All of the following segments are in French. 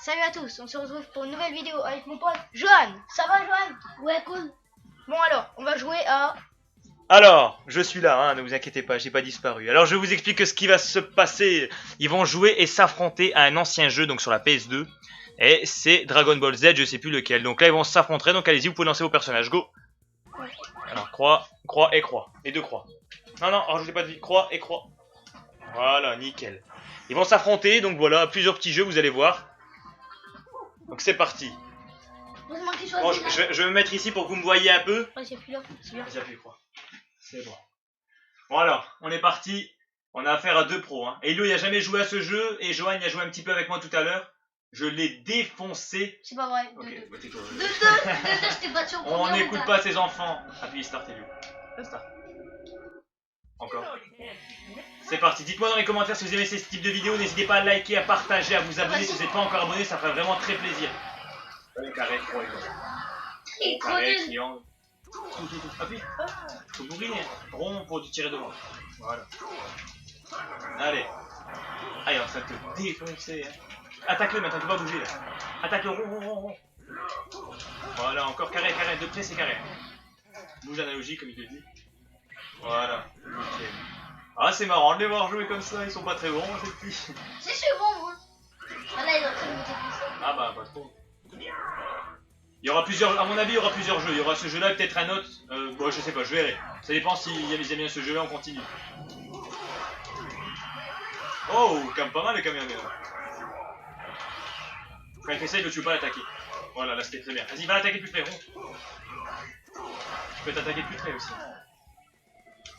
Salut à tous, on se retrouve pour une nouvelle vidéo avec mon pote Johan. Ça va Johan? Ouais, cool. Bon alors, on va jouer à... Alors, je suis là, hein, ne vous inquiétez pas, j'ai pas disparu. Alors je vous explique ce qui va se passer. Ils vont jouer et s'affronter à un ancien jeu, donc sur la PS2. Et c'est Dragon Ball Z, je sais plus lequel. Donc là ils vont s'affronter, donc allez-y, vous pouvez lancer vos personnages, go. Alors croix, croix et croix, et deux croix. Non, non, rajoutez pas de vie, croix et croix. Voilà, nickel. Ils vont s'affronter, donc voilà, plusieurs petits jeux, vous allez voir. Donc c'est parti. Bon, je vais me mettre ici pour que vous me voyez un peu. Ouais, c'est plus là, c'est bien. Vas-y, appuie, croix. C'est bon. Bon alors, on est parti. On a affaire à deux pros. Hein. Elio, il a jamais joué à ce jeu et Johan il a joué un petit peu avec moi tout à l'heure. Je l'ai défoncé. C'est pas vrai. Ok, bah tais-toi. Je t'ai battu en On premier. n'écoute pas ses enfants. Appuie start, Elio. Start. Encore. C'est parti. Dites-moi dans les commentaires si vous aimez ce type de vidéo. N'hésitez pas à liker, à partager, à vous abonner si vous n'êtes pas encore abonné. Ça ferait vraiment très plaisir. Carré, croix et Trop carré, nul. triangle. Tout. Appuie. Faut bourriner. Rond pour tirer devant. Voilà. Allez. Ah, il est en train de te défoncer. Hein. Attaque-le maintenant, tu vas bouger là. Attaque-le rond. Voilà, encore carré. De près, c'est carré. Bouge analogique comme il te dit. Voilà. Nickel. Ah, c'est marrant de les voir jouer comme ça. Ils sont pas très bons, ces petits. C'est bon, moi. Ah là, il est en train de me défoncer. Ah bah, pas trop. Il y aura plusieurs, à mon avis, il y aura plusieurs jeux. Il y aura ce jeu-là, peut-être un autre. Bon, je sais pas, je verrai. Ça dépend s'ils aiment bien ce jeu-là, on continue. Oh, quand même pas mal le Kamehameha. Quand il fait ça, il ne tue pas l'attaquer. Voilà, là c'était très bien. Vas-y, va l'attaquer plus près, rond. Tu peux t'attaquer plus près aussi.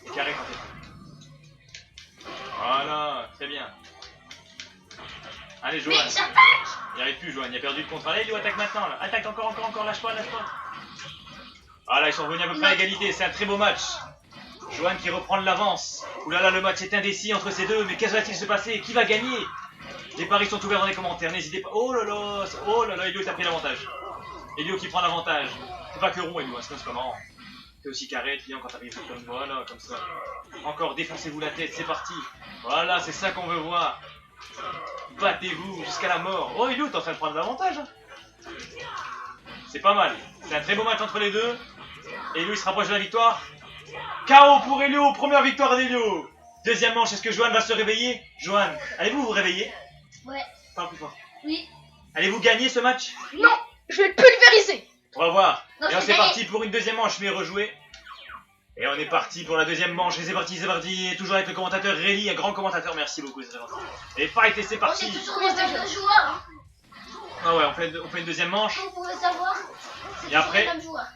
Et carré quand t'es prêt. Voilà, très bien. Allez, Johan. Mais j'attaque. Il n'y arrive plus, Johan, il a perdu le contrôle. Allez, lui, attaque maintenant, là. Attaque encore, lâche pas. Ah là, ils sont revenus à peu près à égalité, c'est un très beau match. Johan qui reprend de l'avance. Oulala, le match est indécis entre ces deux, mais qu'est-ce va-t-il se passer? Qui va gagner? Les paris sont ouverts dans les commentaires, n'hésitez pas. Oh là là, Elio t'a pris l'avantage. Elio qui prend l'avantage. C'est pas que rond, Elio, c'est pas marrant. C'est aussi carré, triangle quand t'arrives comme voilà, comme ça. Encore, défoncez-vous la tête, c'est parti. Voilà, c'est ça qu'on veut voir. Battez-vous jusqu'à la mort. Oh, Elio, t'es en train de prendre l'avantage. C'est pas mal. C'est un très beau match entre les deux. Elio, il se rapproche de la victoire. KO pour Elio, première victoire d'Elio. Deuxième manche, est-ce que Johan va se réveiller? Johan, allez-vous vous réveiller? Ouais. Parle plus fort. Oui. Allez-vous gagner ce match? Non, je vais le pulvériser. On va voir. Non, Et on je c'est vais parti pour une deuxième manche, mais rejouer. Et on est parti pour la deuxième manche. Et c'est parti. Et toujours avec le commentateur Réli, un grand commentateur. Merci beaucoup, c'est gentil. Et fight, et c'est Moi, j'ai parti. toujours les mêmes joueurs. Hein. Ah ouais, on fait une deuxième manche. Vous pouvez savoir. C'est Et toujours après, les mêmes joueurs.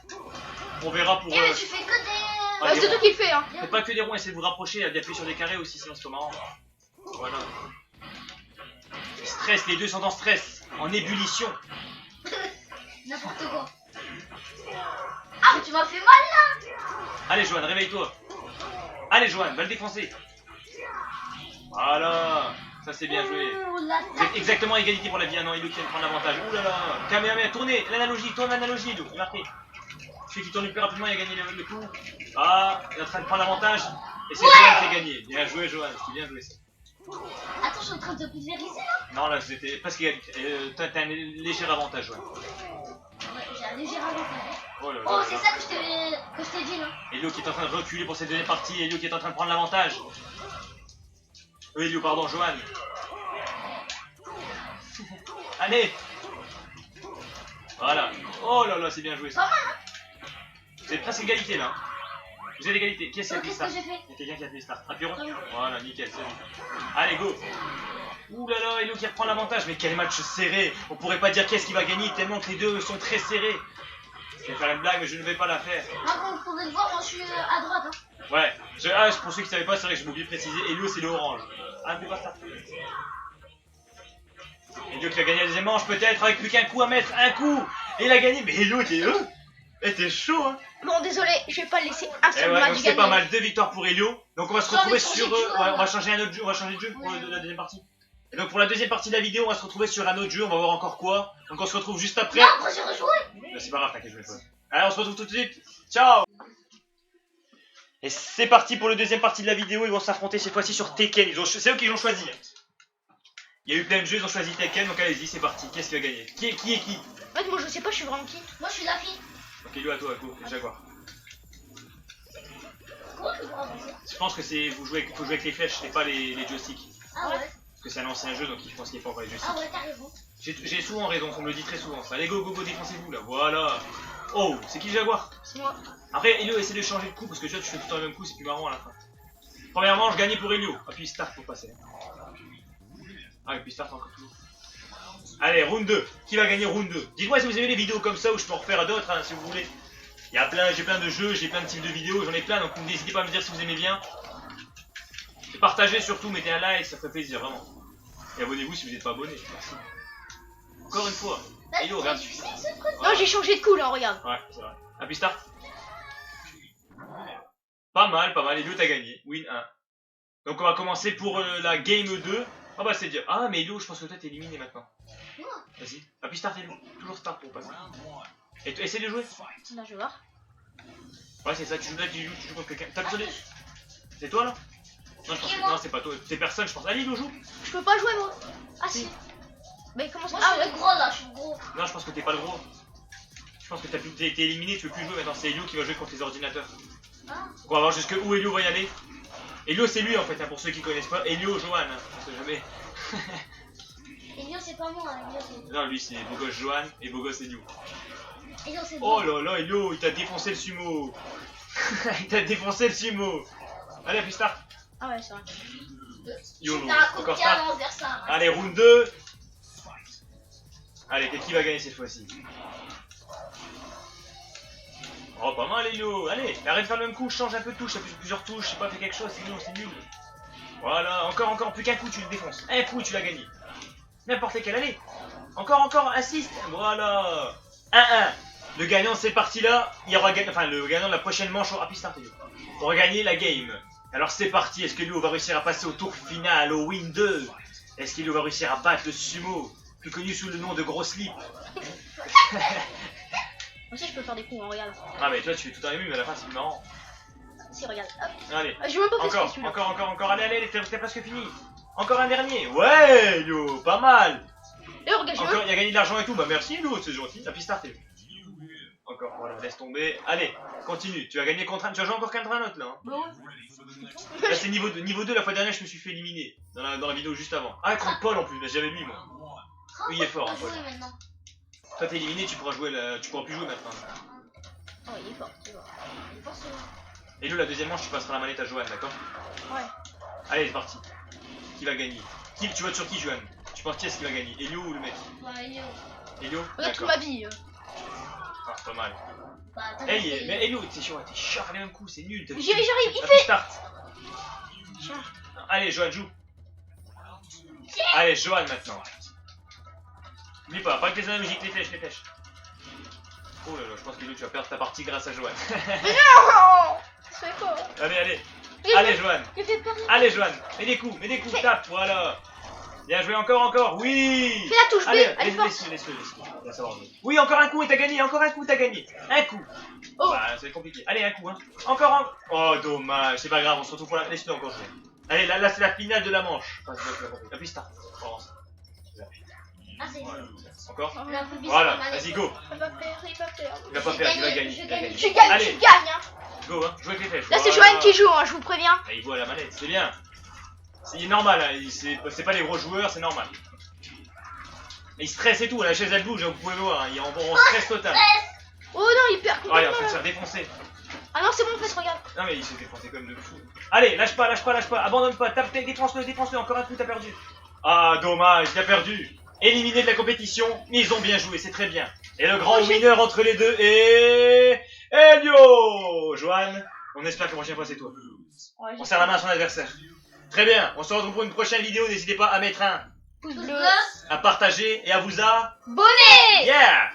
On verra pour. Eh, mais tu fais que des. Ah, C'est toi qui le fais, hein. Faites pas que des ronds, essayez de vous rapprocher, d'appuyer sur des carrés aussi, sinon c'est pas marrant. Voilà. Stress, les deux sont en stress, en ébullition. N'importe quoi. Ah, mais tu m'as fait mal là. Allez, Johan, réveille-toi. Allez, Johan, va le défoncer. Voilà. Ça, c'est bien joué. Ouh, Vous l'attaque. êtes exactement à égalité pour la vie. Ah non, il vient de prendre l'avantage. Ouh là là. Kamehameha, tournez. L'analogie, tourne l'analogie. Il a marqué. Celui qui tourne le plus rapidement, il a gagné le coup. Ah, il est en train de prendre l'avantage. Et c'est Johan qui a gagné. Bien joué, Johan. C'est bien joué ça. Attends, je suis en train de te pulvériser là. Non, là, c'était presque égalité. T'as un léger avantage, Johan. Ouais, j'ai un léger avantage. Oh là là. Oh, c'est ça que je t'ai dit là. Elio qui est en train de reculer pour cette deuxième partie. Elio qui est en train de prendre l'avantage. Elio, pardon, Johan. Allez. Voilà. Oh là là, c'est bien joué ça. Pas mal, hein. C'est presque égalité là. Vous êtes égalité. Qui est-ce qui a appuyé Qu'est-ce que start? j'ai fait? Il y a quelqu'un qui a appuyé start. Appuyons. Ah oui. Voilà, nickel, c'est bon. Allez, go. Ouh là là, Elio qui reprend l'avantage. Mais quel match serré. On pourrait pas dire qu'est-ce qui va gagner tellement que les deux sont très serrés. Je vais faire une blague, mais je ne vais pas la faire. Moi, comme vous pouvez le voir, moi je suis à droite. Hein. Ouais, pour ceux qui ne savaient pas, c'est vrai que j'ai oublié de préciser, Elio c'est le orange. Ah, mais pas ça. Elio qui a gagné la deuxième manche peut-être avec plus qu'un coup à mettre, un coup. Et il a gagné, mais Elio était chaud hein. Bon, désolé, je vais pas le laisser un Et seul ouais, match donc c'est gagner. pas mal, 2 victoires pour Elio. Donc on va se Non, retrouver mais sur... changer de joueur, ouais, on va là. changer un autre jeu, on va changer de jeu pour Ouais. la deuxième partie. Et donc pour la deuxième partie de la vidéo, on va se retrouver sur un autre jeu, on va voir encore quoi. Donc on se retrouve juste après. Non, après j'ai rejoué. Mais c'est pas grave, t'inquiète, je vais le faire. Allez, on se retrouve tout de suite. Ciao. Et c'est parti pour la deuxième partie de la vidéo. Ils vont s'affronter cette fois-ci sur Tekken. C'est eux qui l'ont choisi. Il y a eu plein de jeux, ils ont choisi Tekken, donc allez-y, c'est parti. Qu'est-ce qui va gagner? Qui est qui? En fait, moi je sais pas, je suis vraiment qui. Moi je suis la fille. Ok, lui à toi, go, Jaguar. Comment je peux avancer? Je pense que c'est faut jouer avec les flèches et pas les joysticks. Ah ouais. Parce que c'est un ancien jeu, donc je pense qu'il n'y a pas encore les joysticks. Ah ouais, t'as raison. J'ai souvent raison, on me le dit très souvent. Ça. Allez, go, défoncez-vous là, voilà. Oh, c'est qui le Jaguar? C'est moi. Après, Elio, essaie de changer de coup parce que tu vois, tu fais tout le temps le même coup, c'est plus marrant à la fin. Premièrement, je gagnais pour Elio. Appuie start pour passer. Ah, et puis start encore toujours. Allez, round 2. Qui va gagner round 2? Dites-moi si vous avez des vidéos comme ça où je peux en refaire d'autres, hein, si vous voulez. J'ai plein de jeux, j'ai plein de types de vidéos, j'en ai plein, donc n'hésitez pas à me dire si vous aimez bien. Et partagez surtout, mettez un like, ça ferait plaisir, vraiment. Et abonnez-vous si vous n'êtes pas abonné. Merci. Encore une fois. Elio, regarde. Tu sais que ce truc? Non, j'ai changé de coup là, regarde. Ouais, c'est vrai. Appuie start. Pas mal. Elio, t'as gagné. Win 1. Donc on va commencer pour la game 2. Ah bah c'est bien. Ah mais Elio, je pense que toi t'es éliminé maintenant. Vas-y. Appuie start Elio. Toujours start pour passer. Et essaie de jouer. Là, je vais voir. Ouais c'est ça, tu joues contre quelqu'un. T'as besoin de... C'est toi là? Non, je pense que non, c'est pas toi. C'est personne, je pense. Allez, Elio, joue. Je peux pas jouer moi. Ah si. Mais comment ça? Moi Ah je suis ouais. le gros là, je suis le gros. Non, je pense que t'es pas le gros. Je pense que t'es éliminé, tu peux plus jouer maintenant. C'est Elio qui va jouer contre les ordinateurs. Ah. Donc on va voir jusque où Elio va y aller. Elio c'est lui en fait, hein, pour ceux qui connaissent pas. Elio Johan, hein, on sait jamais. Elio c'est pas moi, Elio c'est. Non, lui c'est beau gosse Johan et beau gosse Elio. Elio c'est Oh bon. là là, Elio, il t'a défoncé le sumo. Il t'a défoncé le sumo. Allez, appuie start. Ah ouais, c'est vrai. YOLO, T'as encore copié start. à l'adversaire. Allez, round 2. Allez, qui va gagner cette fois-ci? Oh, pas mal, Elio. Allez, arrête de faire le même coup, change un peu de touche, appuie sur plusieurs touches, je sais pas, fais quelque chose, sinon c'est nul. Voilà, encore, plus qu'un coup, tu le défonces. Un coup, tu l'as gagné. N'importe lequel, allez. Encore, assiste. Voilà. 1-1. Le gagnant de cette partie-là, il y aura le gagnant de la prochaine manche aura pu starter. Pour gagner la game. Alors c'est parti, est-ce que Elio va réussir à passer au tour final, au win 2? Est-ce qu'Elio va réussir à battre le sumo, plus connu sous le nom de Gros Slip? Moi aussi, je peux faire des coups, hein, regarde. Ah mais toi tu fais tout un ému, mais à la fin c'est plus marrant. Si, regarde. Hop. Allez, Ah, j'ai même pas fait encore, ce celui-là. encore, allez, t'es presque fini. Encore un dernier, ouais Elio, pas mal. Et regarde, j'ai Encore, même... il a gagné de l'argent et tout, bah merci Elio, c'est gentil, la piste starter. Encore, voilà, laisse tomber. Allez, continue, tu vas gagner contre un, tu vas jouer encore contre un autre là. Hein. Bah ouais. Là c'est niveau 2, la fois dernière je me suis fait éliminer, dans la vidéo juste avant. Ah, contre Paul en plus, mais j'avais lui moi. Oui, il est fort, On hein, va Paul. jouer maintenant. Toi t'es éliminé, tu pourras plus jouer maintenant. Oh, il est fort, tu vois. Je pense que- Elio, la deuxième manche, tu passeras la manette à Johan, d'accord? Ouais. Allez, c'est parti. Qui va gagner? Tu votes sur qui, Johan? Tu penses qui est-ce qui va gagner? Elio ou le mec? Bah, Elio. Elio? Regarde toute D'accord. ma vie. Ah, c'est pas mal. Bah, t'as Hey, fait- mais Elio, t'es chiant, t'es chiant, les mêmes coups, c'est nul. J'arrive, il Appuie fait. start. Allez, Johan, joue. Allez, Johan maintenant. N'oublie pas que les analogiques, les flèches. Oh là là, je pense que Elio, tu vas perdre ta partie grâce à Johan. Oh, ça fait quoi? Allez, Il allez, fait- Johan. Il fait peur. Allez, Johan, mets des coups, tape, voilà. Bien joué, encore, oui. Fais la touche B, Allez, elle est forte. laisse-le. Il va savoir jouer. Oui, encore un coup et t'as gagné, Un coup. Oh. Bah, ça va être compliqué. Allez, un coup, hein. Encore un. Oh, dommage, c'est pas grave, on se retrouve pour la. Laisse-le encore jouer. Allez, là c'est la finale de la manche. Enfin, c'est pas compris. Appuie start. On avance. Ah, c'est Encore. on a un peu bizarre, Voilà, la manette. vas-y, go. Il va perdre, il va perdre. Il va pas perdre, il va gagner. Je il va gagne. gagner. Tu gagnes, Allez. tu gagnes, hein. Go, hein. Joue avec les flèches. Là, c'est Voilà. Johan qui joue, hein, je vous préviens. Ah, il voit la manette, c'est bien. C'est normal, hein. C'est pas les gros joueurs, c'est normal. Et il stresse et tout, la chaise elle bouge, vous pouvez voir, hein. Il est en stress total. Oh non, il perd Oh, il est en complètement. train de se là. faire défoncer. Ah non, c'est bon, en fait, regarde. Non mais il s'est défoncé comme de fou. Allez, lâche pas, abandonne pas, tape, défonce-le, encore un coup, t'as perdu. Ah, dommage, il a perdu. Éliminé de la compétition, mais ils ont bien joué, c'est très bien. Et le grand winner entre les deux est... Elio. Johan, on espère que la prochaine fois c'est toi. Ouais, On serre la main à son adversaire. Très bien, on se retrouve pour une prochaine vidéo, n'hésitez pas à mettre un, pouce Pouce bleu. bleu. à partager et à vous Bonnet. Yeah.